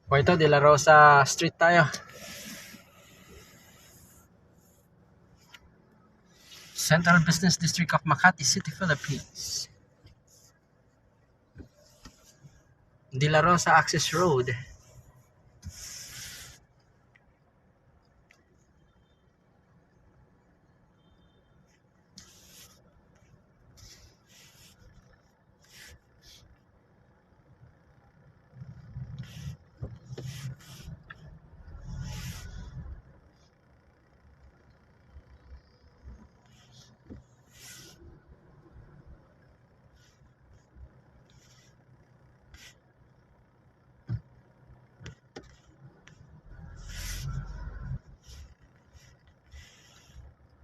Puerto de la Rosa Street tayo. Central Business District of Makati City, Philippines. De la Rosa Access Road.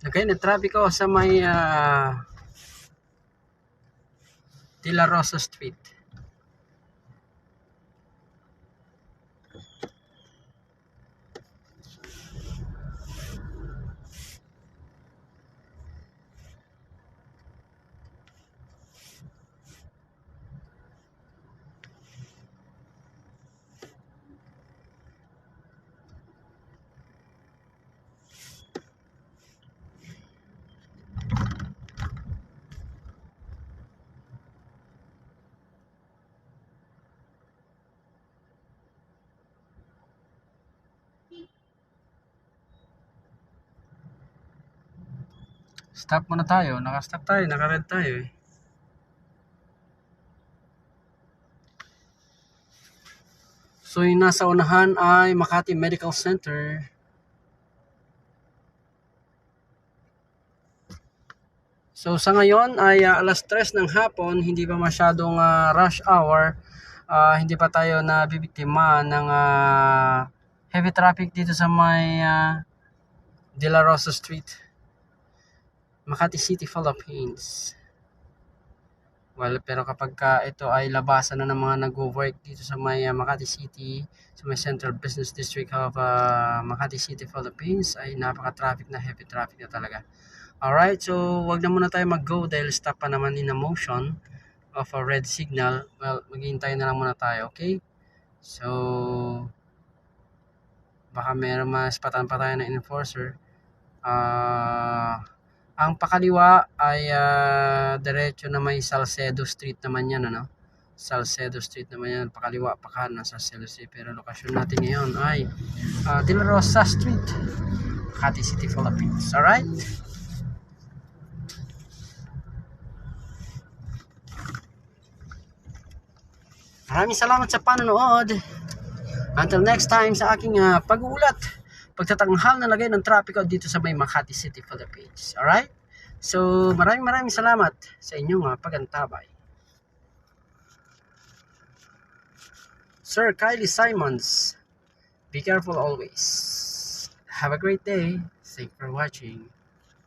Okay, na-traffic ako sa may De la Rosa Street. Stop muna tayo. Naka-stop tayo. Naka-red tayo eh. So yung nasa unahan ay Makati Medical Center. So sa ngayon ay alas 3 ng hapon. Hindi pa masyadong rush hour. Hindi pa tayo nabibiktima ng heavy traffic dito sa may De La Rosa Street, Makati City, Philippines. Well, pero kapag ito ay labasan na ng mga nag-work dito sa may Makati City, sa may Central Business District of Makati City, Philippines, ay napaka-traffic na, heavy traffic na talaga. Alright, so wag na muna tayo mag-go dahil stop pa naman in a motion of a red signal. Well, maghihintay na lang muna tayo, okay? So, baka meron mas patan pa tayo ng enforcer. Ang pakaliwa ay diretso na may Salcedo Street naman yan, ano? Salcedo Street naman yan, pakaliwa, pakanan Salcedo Street. Pero lokasyon natin ngayon ay De La Rosa Street, Makati City, Philippines. Alright? Maraming salamat sa panonood. Until next time sa aking pag-uulat, pagtatanghal na lagay ng trapiko dito sa may Makati City, Philippines. Alright? So, maraming salamat sa inyong pagantabay. Sir Kylie Simons, be careful always. Have a great day. Thanks for watching.